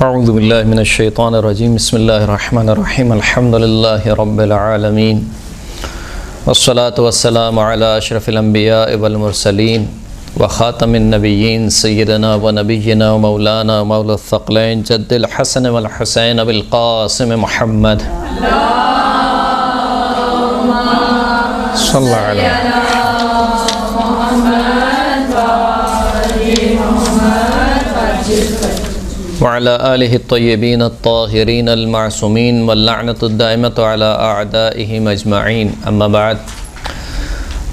اعوذ باللہ من الشیطان الرجیم بسم اللہ الرحمن الرحیم الحمد للہ رب العالمین والصلاة والسلام علی اشرف الانبیاء والمرسلین وخاتم النبیین سیدنا و نبینا و مولانا مولا الثقلین جد الحسن والحسین بالقاسم محمد صلی اللہ علیہ وعلى آله الطيبين الطاهرين المعصومين واللعنة الدائمة على أعدائهم أجمعين أما بعد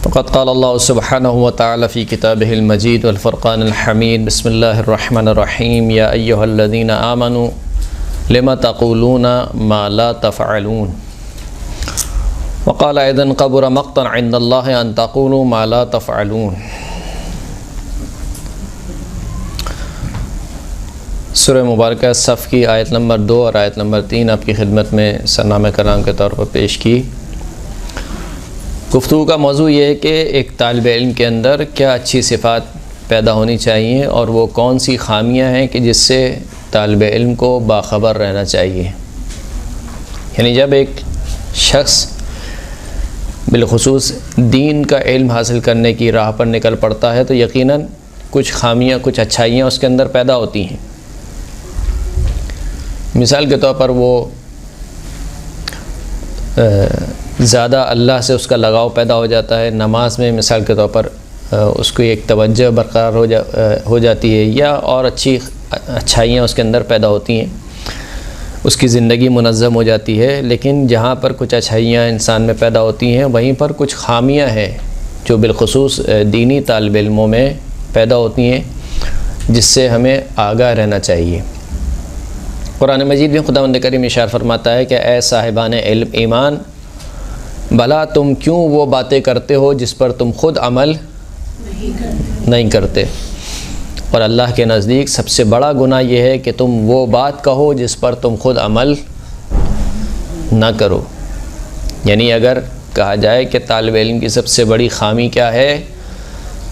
فقد قال الله سبحانه وتعالى في كتابه المجيد والفرقان الحميد بسم الله الرحمن الرحيم يا أيها الذين آمنوا لما تقولون ما لا تفعلون وقال أيضا كبر مقتا عند الله أن تقولوا ما لا تفعلون. سورہ مبارکہ صف کی آیت نمبر 2 اور آیت نمبر 3 آپ کی خدمت میں سرنامہ کلام کے طور پر پیش کی. گفتگو کا موضوع یہ ہے کہ ایک طالب علم کے اندر کیا اچھی صفات پیدا ہونی چاہیے اور وہ کون سی خامیاں ہیں کہ جس سے طالب علم کو باخبر رہنا چاہیے. یعنی جب ایک شخص بالخصوص دین کا علم حاصل کرنے کی راہ پر نکل پڑتا ہے تو یقیناً کچھ خامیاں کچھ اچھائیاں اس کے اندر پیدا ہوتی ہیں. مثال کے طور پر وہ زیادہ اللہ سے اس کا لگاؤ پیدا ہو جاتا ہے. نماز میں مثال کے طور پر اس کو ایک توجہ برقرار ہو جاتی ہے یا اور اچھائیاں اس کے اندر پیدا ہوتی ہیں. اس کی زندگی منظم ہو جاتی ہے. لیکن جہاں پر کچھ اچھائیاں انسان میں پیدا ہوتی ہیں وہیں پر کچھ خامیاں ہیں جو بالخصوص دینی طالب علموں میں پیدا ہوتی ہیں جس سے ہمیں آگاہ رہنا چاہیے. قرآن مجید میں خداوند کریم ارشاد فرماتا ہے کہ اے صاحبان علم ایمان بھلا تم کیوں وہ باتیں کرتے ہو جس پر تم خود عمل نہیں کرتے، اور اللہ کے نزدیک سب سے بڑا گناہ یہ ہے کہ تم وہ بات کہو جس پر تم خود عمل نہ کرو. یعنی اگر کہا جائے کہ طالب علم کی سب سے بڑی خامی کیا ہے،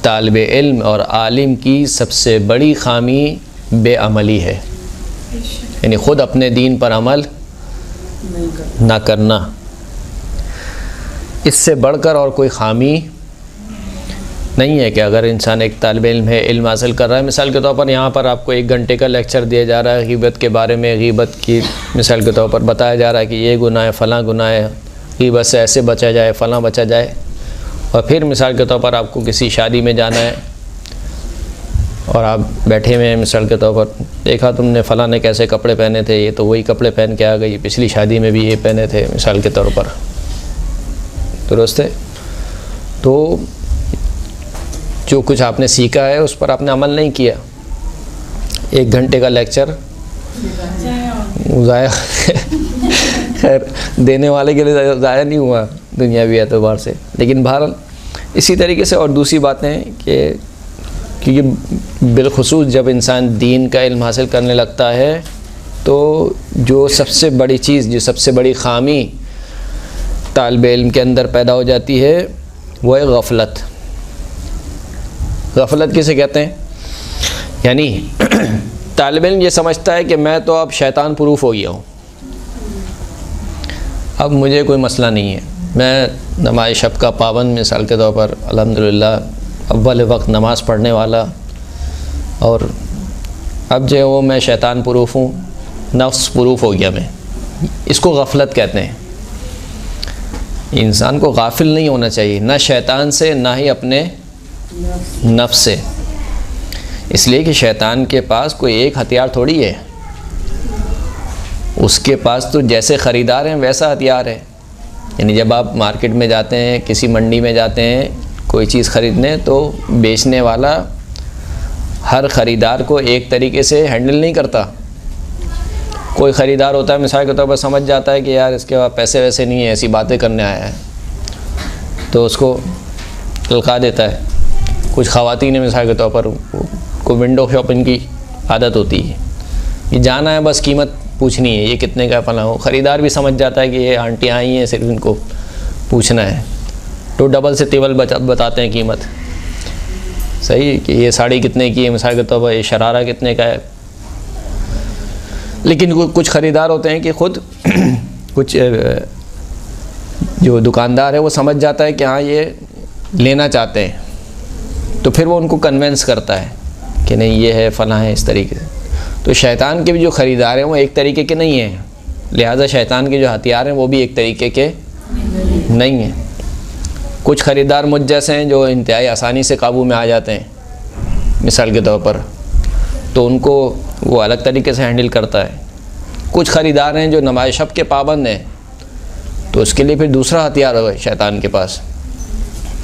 طالب علم اور عالم کی سب سے بڑی خامی بے عملی ہے. یعنی خود اپنے دین پر عمل نہ کرنا. اس سے بڑھ کر اور کوئی خامی نہیں ہے کہ اگر انسان ایک طالب علم ہے، علم حاصل کر رہا ہے. مثال کے طور پر یہاں پر آپ کو 1 گھنٹے کا لیکچر دیا جا رہا ہے غیبت کے بارے میں. غیبت کی مثال کے طور پر بتایا جا رہا ہے کہ یہ گناہ ہے، فلاں گناہ ہے، غیبت سے ایسے بچا جائے، فلاں بچا جائے. اور پھر مثال کے طور پر آپ کو کسی شادی میں جانا ہے اور آپ بیٹھے ہوئے ہیں. مثال کے طور پر دیکھا تم نے فلاں نے کیسے کپڑے پہنے تھے، یہ تو وہی کپڑے پہن کے آ گئی، پچھلی شادی میں بھی یہ پہنے تھے. مثال کے طور پر درست ہے. تو جو کچھ آپ نے سیکھا ہے اس پر آپ نے عمل نہیں کیا. 1 گھنٹے کا لیکچر ضائع خیر دینے والے کے لیے ضائع نہیں ہوا دنیاوی اعتبار سے. لیکن بہرحال اسی طریقے سے اور دوسری باتیں کہ کیونکہ بالخصوص جب انسان دین کا علم حاصل کرنے لگتا ہے تو جو سب سے بڑی چیز، جو سب سے بڑی خامی طالب علم کے اندر پیدا ہو جاتی ہے وہ ہے غفلت. غفلت کسے کہتے ہیں؟ یعنی طالب علم یہ سمجھتا ہے کہ میں تو اب شیطان پروف ہو گیا ہوں، اب مجھے کوئی مسئلہ نہیں ہے، میں نماز شب کا پابند مثال کے طور پر الحمدللہ اول وقت نماز پڑھنے والا، اور اب جو ہے وہ میں شیطان پروف ہوں، نفس پروف ہو گیا میں. اس کو غفلت کہتے ہیں. انسان کو غافل نہیں ہونا چاہیے، نہ شیطان سے نہ ہی اپنے نفس سے. اس لیے کہ شیطان کے پاس کوئی ایک ہتھیار تھوڑی ہے، اس کے پاس تو جیسے خریدار ہیں ویسا ہتھیار ہے. یعنی جب آپ مارکیٹ میں جاتے ہیں، کسی منڈی میں جاتے ہیں کوئی چیز خریدنے، تو بیچنے والا ہر خریدار کو ایک طریقے سے ہینڈل نہیں کرتا. کوئی خریدار ہوتا ہے مثال کے طور پر سمجھ جاتا ہے کہ یار اس کے پاس پیسے ویسے نہیں ہیں، ایسی باتیں کرنے آیا ہے، تو اس کو للکا دیتا ہے. کچھ خواتین مثال کے طور پر کو ونڈو شاپنگ کی عادت ہوتی ہے، یہ جانا ہے بس قیمت پوچھنی ہے، یہ کتنے کا فلاں ہو. خریدار بھی سمجھ جاتا ہے کہ یہ آنٹیاں آئی ہیں صرف ان کو پوچھنا ہے، تو ڈبل سے ٹربل بتاتے ہیں قیمت. صحیح کہ یہ ساڑی کتنے کی ہے، مثال کے طور پر یہ شرارہ کتنے کا ہے. لیکن کچھ خریدار ہوتے ہیں کہ خود کچھ جو دکاندار ہے وہ سمجھ جاتا ہے کہ ہاں یہ لینا چاہتے ہیں، تو پھر وہ ان کو کنونس کرتا ہے کہ نہیں یہ ہے فلاں ہے اس طریقے سے. تو شیطان کے بھی جو خریدار ہیں وہ ایک طریقے کے نہیں ہیں، لہٰذا شیطان کے جو ہتھیار ہیں وہ بھی ایک طریقے کے نہیں ہیں. کچھ خریدار مجھ جیسے ہیں جو انتہائی آسانی سے قابو میں آ جاتے ہیں مثال کے طور پر، تو ان کو وہ الگ طریقے سے ہینڈل کرتا ہے. کچھ خریدار ہیں جو نماز شب کے پابند ہیں، تو اس کے لیے پھر دوسرا ہتھیار ہوگا شیطان کے پاس.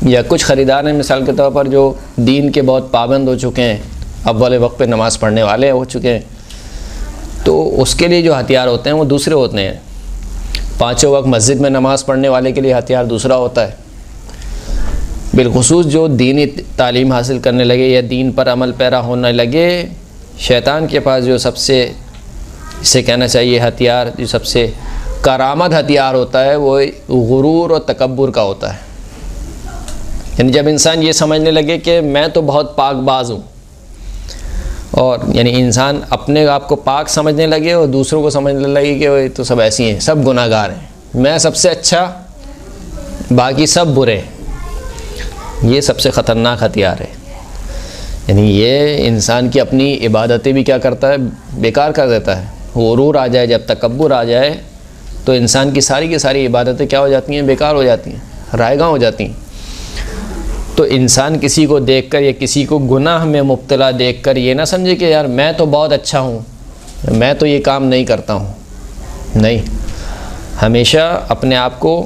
یا کچھ خریدار ہیں مثال کے طور پر جو دین کے بہت پابند ہو چکے ہیں، اول وقت پہ نماز پڑھنے والے ہو چکے ہیں، تو اس کے لیے جو ہتھیار ہوتے ہیں وہ دوسرے ہوتے ہیں. پانچوں وقت مسجد میں نماز پڑھنے والے کے لیے ہتھیار دوسرا ہوتا ہے. بالخصوص جو دینی تعلیم حاصل کرنے لگے یا دین پر عمل پیرا ہونے لگے، شیطان کے پاس جو سب سے اسے کہنا چاہیے ہتھیار، جو سب سے کارآمد ہتھیار ہوتا ہے وہ غرور اور تکبر کا ہوتا ہے. یعنی جب انسان یہ سمجھنے لگے کہ میں تو بہت پاک باز ہوں، اور یعنی انسان اپنے آپ کو پاک سمجھنے لگے اور دوسروں کو سمجھنے لگے کہ وہ تو سب ایسی ہیں، سب گناہ گار ہیں، میں سب سے اچھا باقی سب برے، یہ سب سے خطرناک ہتھیار ہے. یعنی یہ انسان کی اپنی عبادتیں بھی کیا کرتا ہے، بیکار کر دیتا ہے. غرور آ جائے، جب تکبر آ جائے تو انسان کی ساری عبادتیں کیا ہو جاتی ہیں، بیکار ہو جاتی ہیں، رائگاں ہو جاتی ہیں. تو انسان کسی کو دیکھ کر یا کسی کو گناہ میں مبتلا دیکھ کر یہ نہ سمجھے کہ یار میں تو بہت اچھا ہوں، میں تو یہ کام نہیں کرتا ہوں. نہیں، ہمیشہ اپنے آپ کو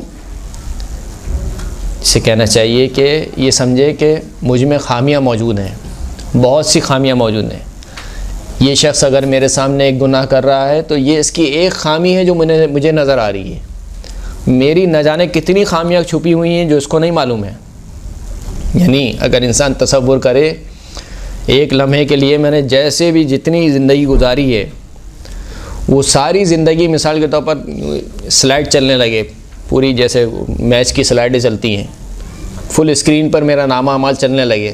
سے کہنا چاہیے کہ یہ سمجھے کہ مجھ میں خامیاں موجود ہیں، بہت سی خامیاں موجود ہیں. یہ شخص اگر میرے سامنے ایک گناہ کر رہا ہے تو یہ اس کی ایک خامی ہے جو مجھے نظر آ رہی ہے. میری نہ جانے کتنی خامیاں چھپی ہوئی ہیں جو اس کو نہیں معلوم ہے. یعنی اگر انسان تصور کرے ایک لمحے کے لیے میں نے جیسے بھی جتنی زندگی گزاری ہے وہ ساری زندگی مثال کے طور پر سلائڈ چلنے لگے، پوری جیسے میچ کی سلائڈیں چلتی ہیں، فل اسکرین پر میرا نامہ اعمال چلنے لگے،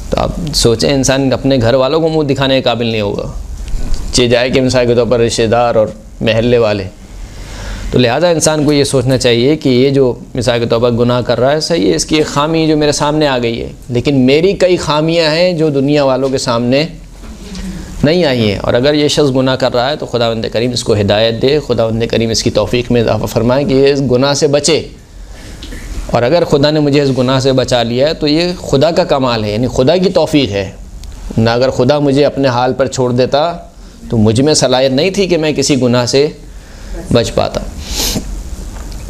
تو آپ سوچیں انسان اپنے گھر والوں کو منہ دکھانے کے قابل نہیں ہوگا، چہ جائے کہ مثال کے طور پر رشتہ دار اور محلے والے. تو لہٰذا انسان کو یہ سوچنا چاہیے کہ یہ جو مثال کے طور پر گناہ کر رہا ہے صحیح ہے، اس کی ایک خامی جو میرے سامنے آ گئی ہے، لیکن میری کئی خامیاں ہیں جو دنیا والوں کے سامنے نہیں آئی ہیں. اور اگر یہ شخص گناہ کر رہا ہے تو خداوند کریم اس کو ہدایت دے، خداوند کریم اس کی توفیق میں اضافہ فرمائے کہ یہ اس گناہ سے بچے. اور اگر خدا نے مجھے اس گناہ سے بچا لیا ہے تو یہ خدا کا کمال ہے، یعنی خدا کی توفیق ہے. نہ اگر خدا مجھے اپنے حال پر چھوڑ دیتا تو مجھ میں صلاحیت نہیں تھی کہ میں کسی گناہ سے بچ پاتا.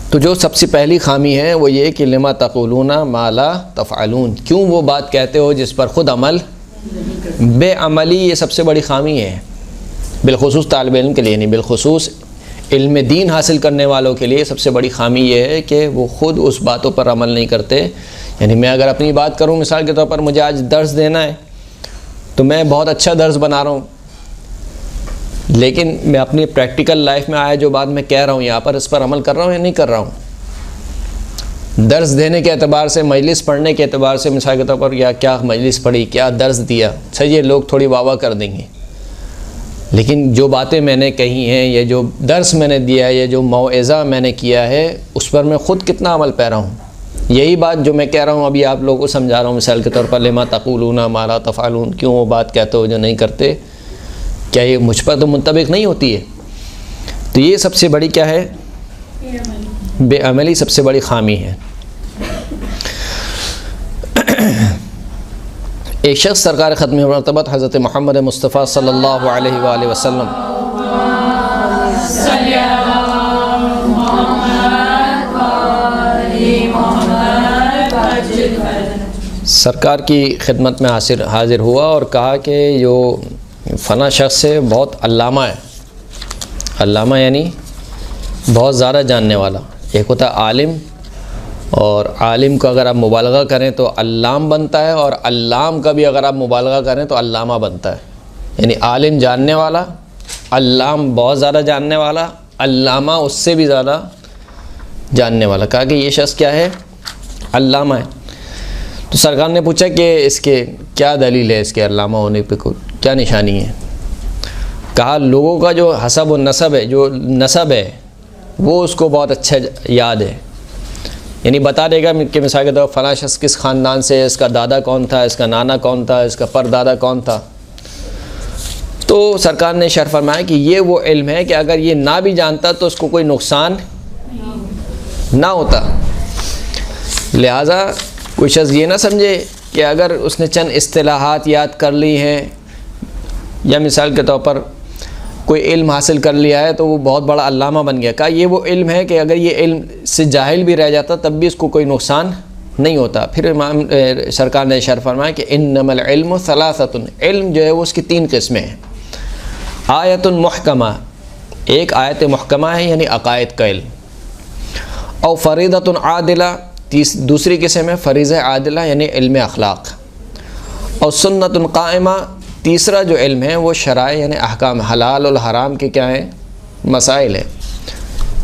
تو جو سب سے پہلی خامی ہے وہ یہ کہ لما تقولون ما لا تفعلون، کیوں وہ بات کہتے ہو جس پر خود عمل بے عملی، یہ سب سے بڑی خامی ہے. بالخصوص طالب علم کے لیے نہیں، بالخصوص علم دین حاصل کرنے والوں کے لیے سب سے بڑی خامی یہ ہے کہ وہ خود اس باتوں پر عمل نہیں کرتے. یعنی میں اگر اپنی بات کروں، مثال کے طور پر مجھے آج درس دینا ہے تو میں بہت اچھا درس بنا رہا ہوں، لیکن میں اپنی پریکٹیکل لائف میں آیا جو بات میں کہہ رہا ہوں یہاں پر، اس پر عمل کر رہا ہوں یا نہیں کر رہا ہوں. درس دینے کے اعتبار سے، مجلس پڑھنے کے اعتبار سے مثال کے طور پر یا کیا مجلس پڑھی، کیا درس دیا، صحیح ہے لوگ تھوڑی واہ واہ کر دیں گے، لیکن جو باتیں میں نے کہی ہیں یا جو درس میں نے دیا ہے یا جو موعظہ میں نے کیا ہے اس پر میں خود کتنا عمل پیرا ہوں. یہی بات جو میں کہہ رہا ہوں ابھی آپ لوگوں کو سمجھا رہا ہوں مثال کے طور پر لما تقولون ما لا تفعلون، کیوں وہ بات کہتے ہو جو نہیں کرتے، کیا یہ مجھ پر تو منطبق نہیں ہوتی ہے؟ تو یہ سب سے بڑی کیا ہے، بے عملی سب سے بڑی خامی ہے. ایک شخص سرکار ختم مرتبت حضرت محمد مصطفیٰ صلی اللہ علیہ وآلہ وسلم سرکار کی خدمت میں حاضر ہوا اور کہا کہ جو فلاں شخص ہے بہت علامہ ہے. علامہ یعنی بہت زیادہ جاننے والا. ایک ہوتا ہے عالم، اور عالم کو اگر آپ مبالغہ کریں تو علام بنتا ہے، اور علام کا بھی اگر آپ مبالغہ کریں تو علامہ بنتا ہے. یعنی عالم جاننے والا، علام بہت زیادہ جاننے والا، علامہ اس سے بھی زیادہ جاننے والا. کہا کہ یہ شخص کیا ہے، علامہ ہے. تو سرکار نے پوچھا کہ اس کے کیا دلیل ہے، اس کے علامہ ہونے پہ کیا نشانی ہے؟ کہا لوگوں کا جو حسب و نسب ہے، جو نسب ہے وہ اس کو بہت اچھا یاد ہے، یعنی بتا دے گا کہ مثال کے طور پر فلاں شخص کس خاندان سے ہے، اس کا دادا کون تھا، اس کا نانا کون تھا، اس کا پردادا کون تھا۔ تو سرکار نے ارشاد فرمایا کہ یہ وہ علم ہے کہ اگر یہ نہ بھی جانتا تو اس کو کوئی نقصان نہ ہوتا۔ لہٰذا کوئی شخص یہ نہ سمجھے کہ اگر اس نے چند اصطلاحات یاد کر لی ہیں یا مثال کے طور پر کوئی علم حاصل کر لیا ہے تو وہ بہت بڑا علامہ بن گیا۔ کہا یہ وہ علم ہے کہ اگر یہ علم سے جاہل بھی رہ جاتا تب بھی اس کو کوئی نقصان نہیں ہوتا۔ پھر امام سرکار نے ارشاد فرمایا کہ انما العلم ثلاثۃ، علم جو ہے وہ اس کی 3 قسمیں ہیں۔ آیت محکمہ، ایک آیت محکمہ ہے یعنی عقائد کا علم، اور فریضۃ عادلہ، دوسری قسم ہے فریضہ عادلہ یعنی علم اخلاق، اور سنت قائمہ، تیسرا جو علم ہے وہ شرائع یعنی احکام حلال اور حرام کے کیا ہیں، مسائل ہیں۔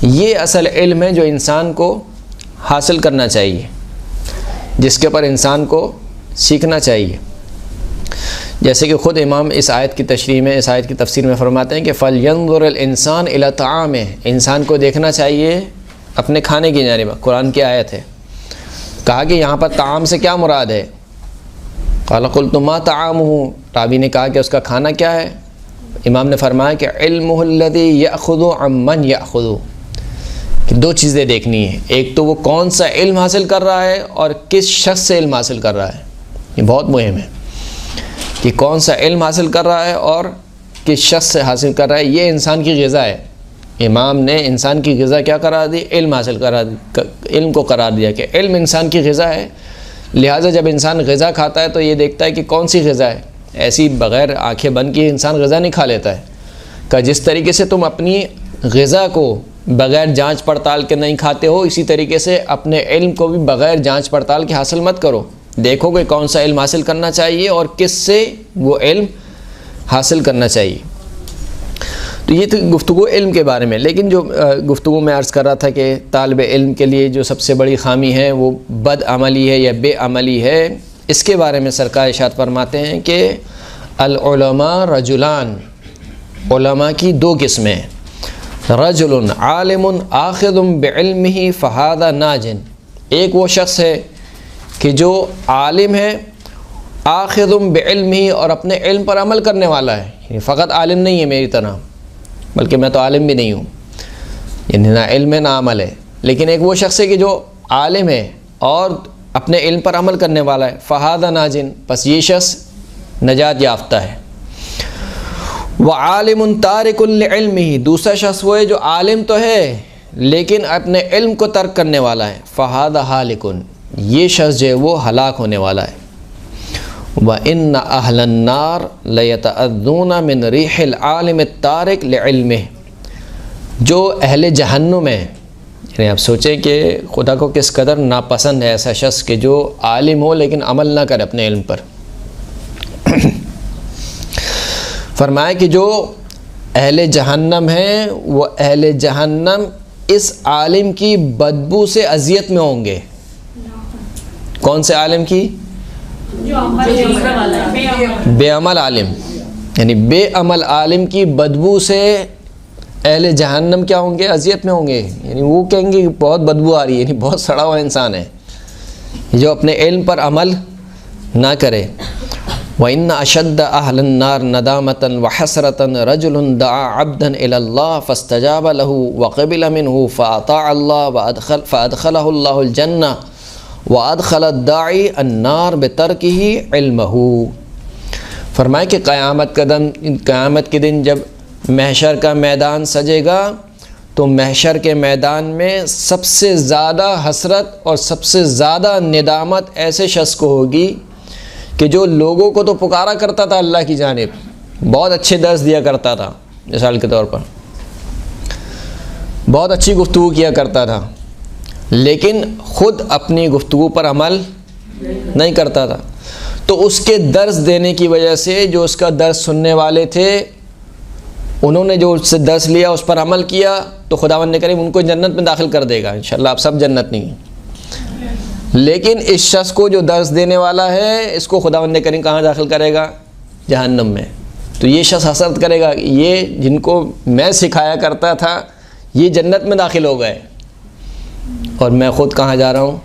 یہ اصل علم ہے جو انسان کو حاصل کرنا چاہیے، جس کے پر انسان کو سیکھنا چاہیے۔ جیسے کہ خود امام اس آیت کی تشریح میں، اس آیت کی تفسیر میں فرماتے ہیں کہ فَلْيَنظُرِ الْإِنسَانُ إِلَى طَعَامِهِ، انسان کو دیکھنا چاہیے اپنے کھانے کی جانب۔ قرآن کی آیت ہے، کہا کہ یہاں پر طعام سے کیا مراد ہے؟ قَالَ قُلْتُ مَا طَعَامُهُ، راوی نے کہا کہ اس کا کھانا کیا ہے؟ امام نے فرمایا کہ عِلْمُهُ الَّذِي يَأْخُذُ عَمَّنْ يَأْخُذُ، کہ 2 چیزیں دیکھنی ہیں، ایک تو وہ کون سا علم حاصل کر رہا ہے اور کس شخص سے علم حاصل کر رہا ہے۔ یہ بہت مہم ہے کہ کون سا علم حاصل کر رہا ہے اور کس شخص سے حاصل کر رہا ہے۔ یہ انسان کی غذا ہے۔ امام نے انسان کی غذا کیا قرار دی؟ علم حاصل قرار دی، علم کو قرار دیا کہ علم انسان کی غذا ہے۔ لہٰذا جب انسان غذا کھاتا ہے تو یہ دیکھتا ہے کہ کون سی غذا ہے، ایسی بغیر آنکھیں بند کیے انسان غذا نہیں کھا لیتا ہے۔ کہ جس طریقے سے تم اپنی غذا کو بغیر جانچ پڑتال کے نہیں کھاتے ہو، اسی طریقے سے اپنے علم کو بھی بغیر جانچ پڑتال کے حاصل مت کرو۔ دیکھو کہ کون سا علم حاصل کرنا چاہیے اور کس سے وہ علم حاصل کرنا چاہیے۔ تو یہ تو گفتگو علم کے بارے میں، لیکن جو گفتگو میں عرض کر رہا تھا کہ طالب علم کے لیے جو سب سے بڑی خامی ہے وہ بد عملی ہے یا بے عملی ہے، اس کے بارے میں سرکار ارشاد فرماتے ہیں کہ العلماء رجلان، علماء کی 2 قسمیں ہیں، رجل عالم آخذ بعلمہ فہذا ناجن، ایک وہ شخص ہے کہ جو عالم ہے آخذ بعلمہ اور اپنے علم پر عمل کرنے والا ہے، یعنی فقط عالم نہیں ہے میری طرح، بلکہ میں تو عالم بھی نہیں ہوں، یعنی نہ علم ہے نہ عمل ہے، لیکن ایک وہ شخص ہے کہ جو عالم ہے اور اپنے علم پر عمل کرنے والا ہے، فہذا ناجن، پس یہ شخص نجات یافتہ ہے۔ وعالم تارک لعلمہ، دوسرا شخص وہ ہے جو عالم تو ہے لیکن اپنے علم کو ترک کرنے والا ہے، فہذا ہالک، یہ شخص جو ہے وہ ہلاک ہونے والا ہے۔ وَإِنَّ أَهْلَ النَّارِ لَيَتَأَذُّونَ مِنْ رِيحِ الْعَالِمِ التَّارِكِ لِعِلْمِهِ، جو اہل جہنم ہے، یعنی آپ سوچیں کہ خدا کو کس قدر ناپسند ہے ایسا شخص کہ جو عالم ہو لیکن عمل نہ کرے اپنے علم پر۔ فرمایا کہ جو اہل جہنم ہیں وہ اہل جہنم اس عالم کی بدبو سے اذیت میں ہوں گے۔ کون سے عالم کی؟ بے عمل عالم، یعنی بے عمل عالم کی بدبو سے اہل جہنم کیا ہوں گے؟ اذیت میں ہوں گے، یعنی وہ کہیں گے بہت بدبو آ رہی ہے، یعنی بہت سڑا ہوا انسان ہے جو اپنے علم پر عمل نہ کرے۔ وَإِنَّ أَشَدَّ أَهْلِ النَّارِ نَدَامَةً وَحَسْرَةً رَجُلٌ دَعَا عَبْدًا إِلَى اللَّهِ فَاسْتَجَابَ لَهُ وَقَبِلَ مِنْهُ فَأَطَاعَ اللَّهَ فَأَدْخَلَهُ اللَّهُ الْجَنَّةَ وَأَدْخَلَ الدَّاعِي النَّارَ بِتَرْكِهِ عِلْمَهُ۔ فرمایا کہ قیامت کے دن جب محشر کا میدان سجے گا تو محشر کے میدان میں سب سے زیادہ حسرت اور سب سے زیادہ ندامت ایسے شخص کو ہوگی کہ جو لوگوں کو تو پکارا کرتا تھا اللہ کی جانب، بہت اچھے درس دیا کرتا تھا، مثال کے طور پر بہت اچھی گفتگو کیا کرتا تھا، لیکن خود اپنی گفتگو پر عمل نہیں کرتا تھا، تو اس کے درس دینے کی وجہ سے جو اس کا درس سننے والے تھے انہوں نے جو اس سے درس لیا اس پر عمل کیا تو خداوند نے کریم ان کو جنت میں داخل کر دے گا انشاءاللہ۔ آپ سب جنت نہیں ہیں، لیکن اس شخص کو جو درس دینے والا ہے اس کو خداوند کریم کہاں داخل کرے گا؟ جہنم میں۔ تو یہ شخص حسرت کرے گا، یہ جن کو میں سکھایا کرتا تھا یہ جنت میں داخل ہو گئے اور میں خود کہاں جا رہا ہوں؟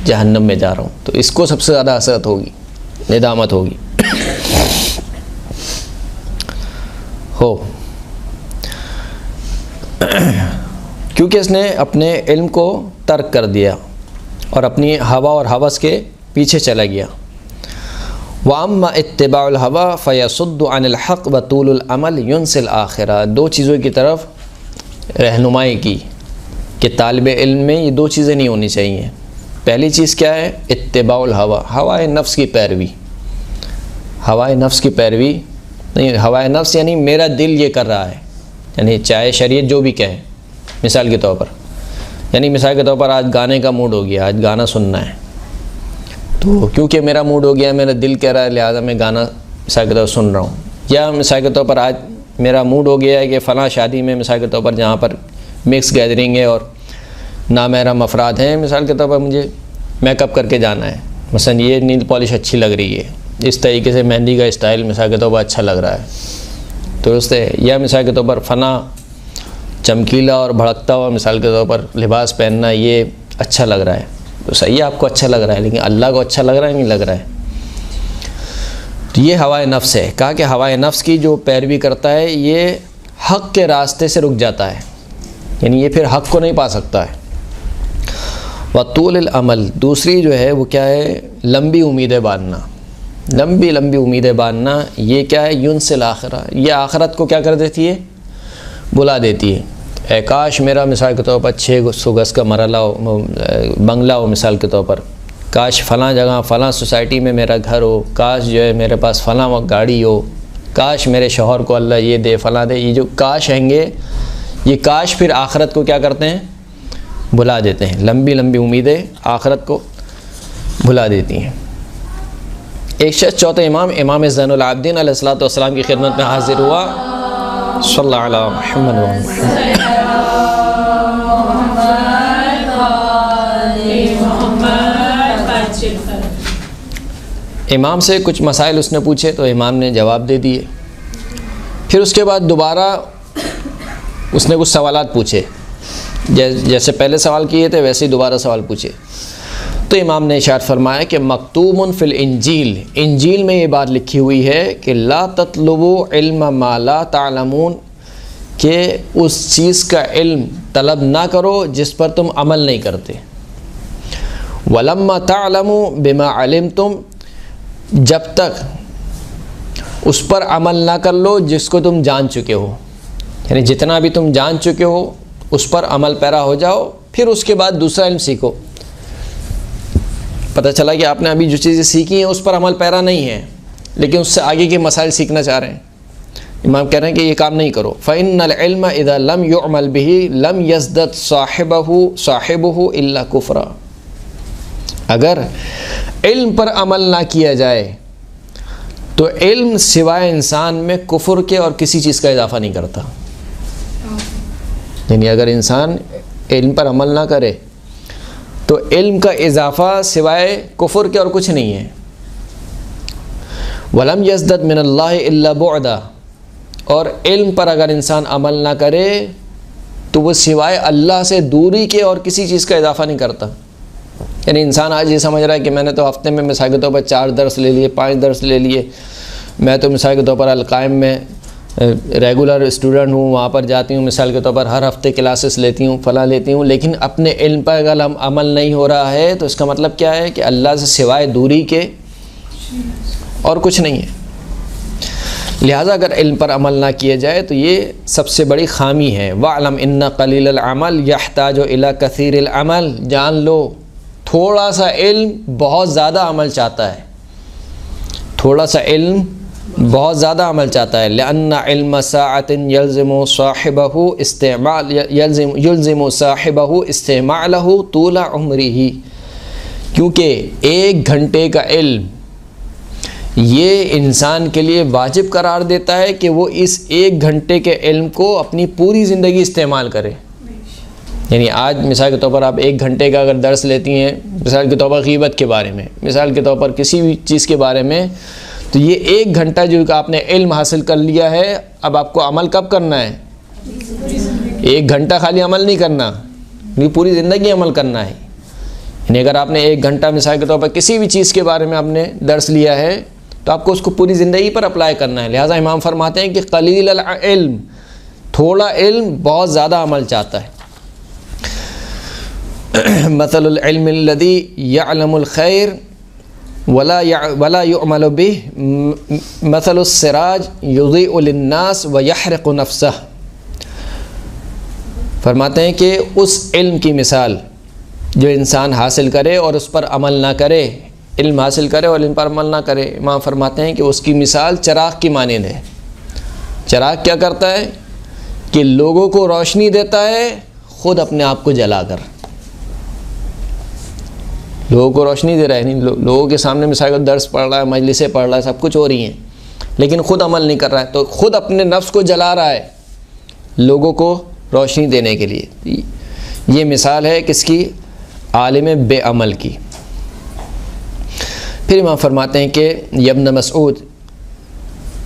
جہنم میں جا رہا ہوں. تو اس کو سب سے زیادہ حسرت ہوگی، ندامت ہوگی. کیونکہ اس نے اپنے علم کو ترک کر دیا اور اپنی ہوا اور ہوس کے پیچھے چلا گیا. وَأَمَّا اتِّبَاعُ الْهَوَى فَيَصُدُّ عَنِ الْحَقِّ وَطُولُ الْعَمَلِ يُنْسِي الْآخِرَةَ. دو چیزوں کی طرف رہنمائی کی کہ طالب علم میں یہ دو چیزیں نہیں ہونی چاہیے. پہلی چیز کیا ہے؟ اتباع الہوا، ہوائے نفس کی پیروی. ہوائے نفس کی پیروی نہیں، ہوائے نفس یعنی میرا دل یہ کر رہا ہے، یعنی چاہے شریعت جو بھی کہے. مثال کے طور پر مثال کے طور پر آج گانے کا موڈ ہو گیا، آج گانا سننا ہے، تو کیونکہ میرا موڈ ہو گیا، میرا دل کہہ رہا ہے، لہٰذا میں گانا مثال کے طور پر سن رہا ہوں. یا مثال کے طور پر آج میرا موڈ ہو گیا ہے کہ فلاں شادی میں مثال کے طور پر جہاں پر مکس گیدرنگ ہے اور نامحرم افراد ہیں، مثال کے طور پر مجھے میک اپ کر کے جانا ہے، مثلا یہ نیل پالش اچھی لگ رہی ہے، اس طریقے سے مہندی کا اسٹائل مثال کے طور پر اچھا لگ رہا ہے، درست ہے. یا مثال کے طور پر فنا چمکیلا اور بھڑکتا ہوا مثال کے طور پر لباس پہننا یہ اچھا لگ رہا ہے. تو صحیح ہے، آپ کو اچھا لگ رہا ہے، لیکن اللہ کو اچھا لگ رہا ہے نہیں لگ رہا ہے. تو یہ ہوائے نفس ہے. کہا کہ ہوائے نفس کی جو پیروی کرتا ہے یہ حق کے راستے سے رک جاتا ہے، یعنی یہ پھر حق کو نہیں پا سکتا ہے. وطول العمل، دوسری جو ہے وہ کیا ہے؟ لمبی امیدیں باندھنا. لمبی امیدیں باندھنا یہ کیا ہے؟ ينسي الآخرة، یہ آخرت کو کیا کر دیتی ہے؟ بلا دیتی ہے. اے کاش میرا مثال کے طور پر 600 گز کا مرلہ ہو، بنگلہ ہو مثال کے طور پر، کاش فلاں جگہ فلاں سوسائٹی میں میرا گھر ہو، کاش جو ہے میرے پاس فلاں گاڑی ہو، کاش میرے شوہر کو اللہ یہ دے فلاں دے. یہ جو کاش ہیں گے، یہ کاش پھر آخرت کو کیا کرتے ہیں؟ بھلا دیتے ہیں. لمبی امیدیں آخرت کو بھلا دیتی ہیں. ایک شخص چوتھے امام زین العابدین علیہ الصلوۃ والسلام کی خدمت میں حاضر ہوا. صلی اللہ علیہ محمد و محمد. امام سے کچھ مسائل اس نے پوچھے تو امام نے جواب دے دیے. پھر اس کے بعد دوبارہ اس نے کچھ سوالات پوچھے، جیسے پہلے سوال کیے تھے ویسے ہی دوبارہ سوال پوچھے. تو امام نے ارشاد فرمایا کہ مکتوب فی الانجیل، انجیل میں یہ بات لکھی ہوئی ہے کہ لا تطلبوا علم ما لا تعلمون، کہ اس چیز کا علم طلب نہ کرو جس پر تم عمل نہیں کرتے. ولما تعلموا بما علمتم، جب تک اس پر عمل نہ کر لو جس کو تم جان چکے ہو، یعنی جتنا بھی تم جان چکے ہو اس پر عمل پیرا ہو جاؤ، پھر اس کے بعد دوسرا علم سیکھو. پتہ چلا کہ آپ نے ابھی جو چیزیں سیکھی ہیں اس پر عمل پیرا نہیں ہے، لیکن اس سے آگے کے مسائل سیکھنا چاہ رہے ہیں. امام کہہ رہے ہیں کہ یہ کام نہیں کرو. فَإِنَّ الْعِلْمَ إِذَا لَمْ يُعْمَلْ بِهِ لَمْ يَزْدَدْ صَاحِبُهُ إِلَّا كُفْرًا. اگر علم پر عمل نہ کیا جائے تو علم سوائے انسان میں کفر کے اور کسی چیز کا اضافہ نہیں کرتا. یعنی اگر انسان علم پر عمل نہ کرے تو علم کا اضافہ سوائے کفر کے اور کچھ نہیں ہے. وَلَمْ يَزْدَدْ مِنَ اللَّهِ إِلَّا بُعْدًا، اور علم پر اگر انسان عمل نہ کرے تو وہ سوائے اللہ سے دوری کے اور کسی چیز کا اضافہ نہیں کرتا. یعنی انسان آج یہ سمجھ رہا ہے کہ میں نے تو ہفتے میں مثال کے طور پر 4 درس لے لیے، 5 درس لے لیے، میں تو مثال کے طور پر القائم میں ریگولر اسٹوڈنٹ ہوں، وہاں پر جاتی ہوں، مثال کے طور پر ہر ہفتے کلاسز لیتی ہوں، فلاں لیتی ہوں، لیکن اپنے علم پر اگر عمل نہیں ہو رہا ہے تو اس کا مطلب کیا ہے کہ اللہ سے سوائے دوری کے اور کچھ نہیں ہے. لہٰذا اگر علم پر عمل نہ کیا جائے تو یہ سب سے بڑی خامی ہے. وَاعْلَمْ إِنَّ قَلِيلَ الْعَمَلِ يَحْتَاجُ إِلَى كَثِيرِ الْعَمَلِ، جان لو تھوڑا سا علم بہت زیادہ عمل چاہتا ہے. تھوڑا سا علم بہت زیادہ عمل چاہتا ہے. لأن علم ساعة يلزم صاحبه استعماله طول عمره، کیونکہ 1 گھنٹے کا علم یہ انسان کے لیے واجب قرار دیتا ہے کہ وہ اس 1 گھنٹے کے علم کو اپنی پوری زندگی استعمال کرے. یعنی آج مثال کے طور پر آپ 1 گھنٹے کا اگر درس لیتی ہیں مثال کے طور پر غیبت کے بارے میں، مثال کے طور پر کسی بھی چیز کے بارے میں، تو یہ 1 گھنٹہ جو آپ نے علم حاصل کر لیا ہے، اب آپ کو عمل کب کرنا ہے؟ 1 گھنٹہ خالی عمل نہیں کرنا، یہ پوری زندگی عمل کرنا ہے۔ یعنی اگر آپ نے 1 گھنٹہ مثال کے طور پر کسی بھی چیز کے بارے میں آپ نے درس لیا ہے تو آپ کو اس کو پوری زندگی پر اپلائی کرنا ہے۔ لہٰذا امام فرماتے ہیں کہ قلیل العلم، تھوڑا علم بہت زیادہ عمل چاہتا ہے۔ مثل العلم الذي يعلم الخير ولا يعمل به مثل السراج يضيء للناس ويحرق نفسه۔ فرماتے ہیں کہ اس علم کی مثال جو انسان حاصل کرے اور اس پر عمل نہ کرے، علم حاصل کرے اور علم پر عمل نہ کرے، امام فرماتے ہیں کہ اس کی مثال چراغ کی مانند ہے۔ چراغ کیا کرتا ہے کہ لوگوں کو روشنی دیتا ہے، خود اپنے آپ کو جلا کر لوگوں کو روشنی دے رہا ہے، نہیں لوگوں کے سامنے مثال کا درس پڑھ رہا ہے، مجلسیں پڑھ رہا ہے، سب کچھ ہو رہی ہیں، لیکن خود عمل نہیں کر رہا ہے، تو خود اپنے نفس کو جلا رہا ہے لوگوں کو روشنی دینے کے لیے۔ یہ مثال ہے کس کی؟ عالم بے عمل کی۔ پھر امام فرماتے ہیں کہ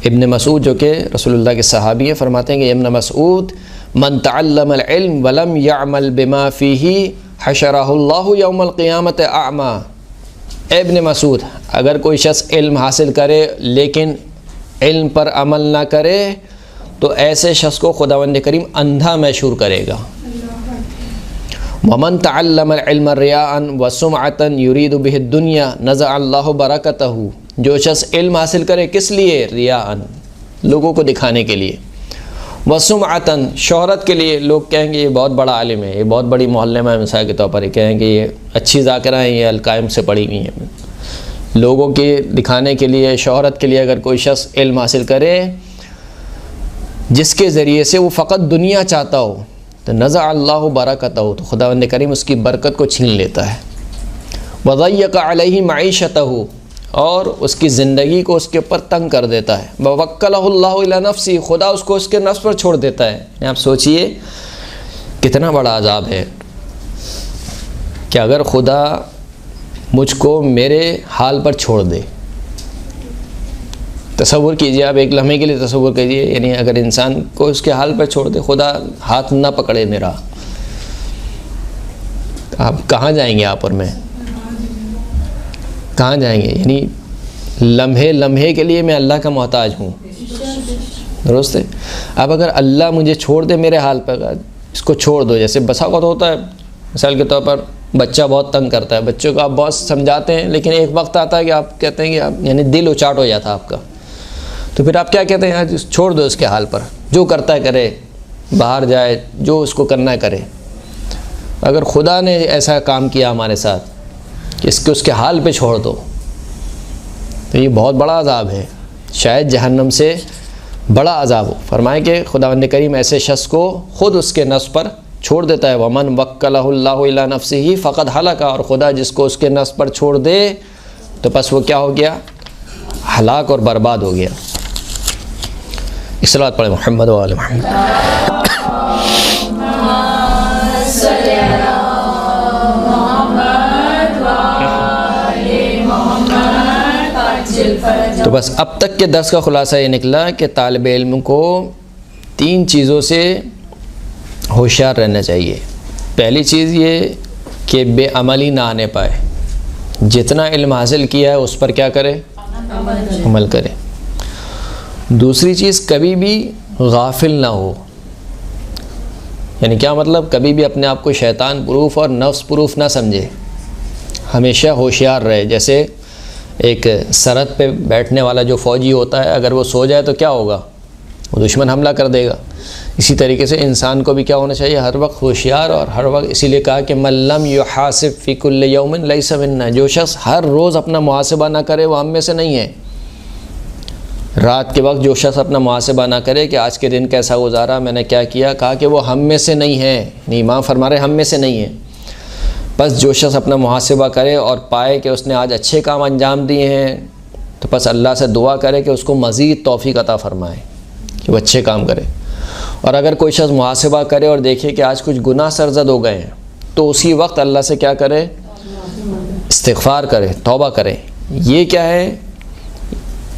ابن مسعود جو کہ رسول اللہ کے صحابی ہیں، فرماتے ہیں کہ ابن مسعود من تعلم العلم ولم يعمل بما فيه حشرہ اللہ یوم القیامت اعمی۔ ابن مسعود، اگر کوئی شخص علم حاصل کرے لیکن علم پر عمل نہ کرے تو ایسے شخص کو خداوند کریم اندھا محشور کرے گا۔ ومن تعلم العلم ریاء وسمعۃ یرید بہ الدنیا نزع اللہ برکتہ۔ جو شخص علم حاصل کرے کس لیے؟ ریاء، لوگوں کو دکھانے کے لیے، وسمعۃ، شہرت کے لیے، لوگ کہیں گے یہ بہت بڑا عالم ہے، یہ بہت بڑی محلے میں مثال کے طور پر یہ کہیں گے یہ اچھی ذاکرہ ہیں، یہ القائم سے پڑھی ہوئی ہیں، لوگوں کے دکھانے کے لیے، شہرت کے لیے اگر کوئی شخص علم حاصل کرے جس کے ذریعے سے وہ فقط دنیا چاہتا ہو تو نزع اللہ برکتہ، تو خداوند کریم اس کی برکت کو چھین لیتا ہے۔ وضیق علیہ معیشتہ، اور اس کی زندگی کو اس کے اوپر تنگ کر دیتا ہے۔ ووکلہ اللہ الی نفسی، خدا اس کو اس کے نفس پر چھوڑ دیتا ہے۔ آپ سوچئے کتنا بڑا عذاب ہے کہ اگر خدا مجھ کو میرے حال پر چھوڑ دے۔ تصور کیجئے، آپ ایک لمحے کے لیے تصور کیجئے، یعنی اگر انسان کو اس کے حال پر چھوڑ دے، خدا ہاتھ نہ پکڑے میرا، آپ کہاں جائیں گے؟ آپ اور میں کہاں جائیں گے؟ یعنی لمحے کے لیے میں اللہ کا محتاج ہوں، درست ہے؟ اب اگر اللہ مجھے چھوڑ دے میرے حال پر، اس کو چھوڑ دو، جیسے بسا وقت ہوتا ہے مثال کے طور پر بچہ بہت تنگ کرتا ہے، بچوں کو آپ بہت سمجھاتے ہیں لیکن ایک وقت آتا ہے کہ آپ کہتے ہیں کہ آپ یعنی دل اچاٹ ہو جاتا ہے آپ کا، تو پھر آپ کیا کہتے ہیں؟ چھوڑ دو اس کے حال پر، جو کرتا ہے کرے، باہر جائے، جو اس کو کرنا ہے کرے۔ اگر خدا نے ایسا کام کیا ہمارے ساتھ کہ اس کے حال پہ چھوڑ دو تو یہ بہت بڑا عذاب ہے، شاید جہنم سے بڑا عذاب ہو۔ فرمائے کہ خداوند کریم ایسے شخص کو خود اس کے نفس پر چھوڑ دیتا ہے۔ ومن وکلہ اللہ الی نفسہ فقد ہلک، اور خدا جس کو اس کے نفس پر چھوڑ دے تو پس وہ کیا ہو گیا؟ ہلاک اور برباد ہو گیا۔ صلوات پڑھیں محمد و آل محمد۔ تو بس اب تک کے درس کا خلاصہ یہ نکلا کہ طالب علم کو 3 چیزوں سے ہوشیار رہنا چاہیے۔ پہلی چیز یہ کہ بے عملی نہ آنے پائے، جتنا علم حاصل کیا ہے اس پر کیا کرے؟ عمل کرے۔ دوسری چیز کبھی بھی غافل نہ ہو، یعنی کیا مطلب؟ کبھی بھی اپنے آپ کو شیطان پروف اور نفس پروف نہ سمجھے، ہمیشہ ہوشیار رہے۔ جیسے ایک سرحد پہ بیٹھنے والا جو فوجی ہوتا ہے، اگر وہ سو جائے تو کیا ہوگا؟ وہ دشمن حملہ کر دے گا۔ اسی طریقے سے انسان کو بھی کیا ہونا چاہیے؟ ہر وقت ہوشیار، اور ہر وقت اسی لیے کہا کہ من لم یحاسب فی کل یوم لیس منا، جو شخص ہر روز اپنا محاسبہ نہ کرے وہ ہم میں سے نہیں ہے۔ رات کے وقت جو شخص اپنا محاسبہ نہ کرے کہ آج کے دن کیسا گزارا، میں نے کیا کیا، کہا کہ وہ ہم میں سے نہیں ہے، نہیں امام فرما رہے ہم میں سے نہیں ہے۔ بس جو شخص اپنا محاسبہ کرے اور پائے کہ اس نے آج اچھے کام انجام دیے ہیں تو بس اللہ سے دعا کرے کہ اس کو مزید توفیق عطا فرمائے کہ وہ اچھے کام کرے۔ اور اگر کوئی شخص محاسبہ کرے اور دیکھے کہ آج کچھ گناہ سرزد ہو گئے ہیں تو اسی وقت اللہ سے کیا کرے؟ استغفار کرے، توبہ کرے۔ یہ کیا ہے؟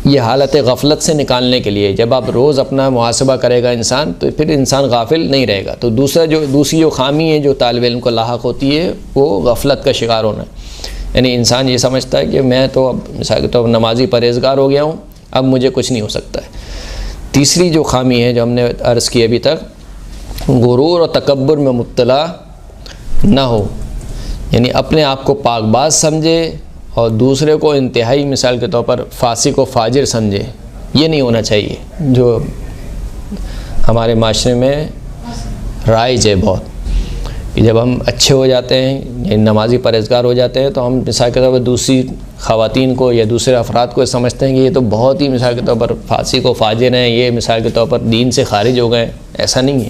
یہ حالت غفلت سے نکالنے کے لیے جب آپ روز اپنا محاسبہ کرے گا انسان تو پھر انسان غافل نہیں رہے گا۔ تو دوسری جو خامی ہے جو طالب علم کو لاحق ہوتی ہے وہ غفلت کا شکار ہونا ہے، یعنی انسان یہ سمجھتا ہے کہ میں تو اب مثال کے طور پر نمازی پرہیزگار ہو گیا ہوں، اب مجھے کچھ نہیں ہو سکتا ہے۔ تیسری جو خامی ہے جو ہم نے عرض کی ابھی تک، غرور اور تکبر میں مبتلا نہ ہو، یعنی اپنے آپ کو پاک باز سمجھے اور دوسرے کو انتہائی مثال کے طور پر فاسق و فاجر سمجھے، یہ نہیں ہونا چاہیے جو ہمارے معاشرے میں رائج ہے بہت، کہ جب ہم اچھے ہو جاتے ہیں یعنی نمازی پرہیزگار ہو جاتے ہیں تو ہم مثال کے طور پر دوسری خواتین کو یا دوسرے افراد کو سمجھتے ہیں کہ یہ تو بہت ہی مثال کے طور پر فاسق و فاجر ہیں، یہ مثال کے طور پر دین سے خارج ہو گئے ہیں۔ ایسا نہیں ہے،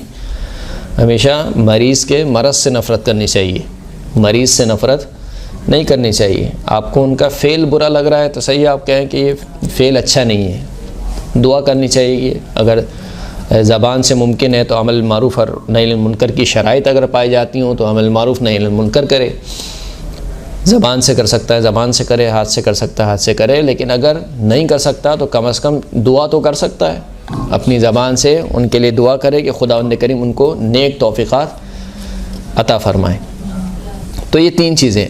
ہمیشہ مریض کے مرض سے نفرت کرنی چاہیے، مریض سے نفرت نہیں کرنی چاہیے۔ آپ کو ان کا فعل برا لگ رہا ہے تو صحیح آپ کہیں کہ یہ فعل اچھا نہیں ہے، دعا کرنی چاہیے۔ اگر زبان سے ممکن ہے تو عمل معروف اور نہی عن المنکر کی شرائط اگر پائی جاتی ہوں تو عمل معروف نہی عن المنکر کرے، زبان سے کر سکتا ہے زبان سے کرے، ہاتھ سے کر سکتا ہے ہاتھ سے کرے، لیکن اگر نہیں کر سکتا تو کم از کم دعا تو کر سکتا ہے، اپنی زبان سے ان کے لیے دعا کرے کہ خداوند کریم ان کو نیک توفیقات عطا فرمائے۔ تو یہ تین چیزیں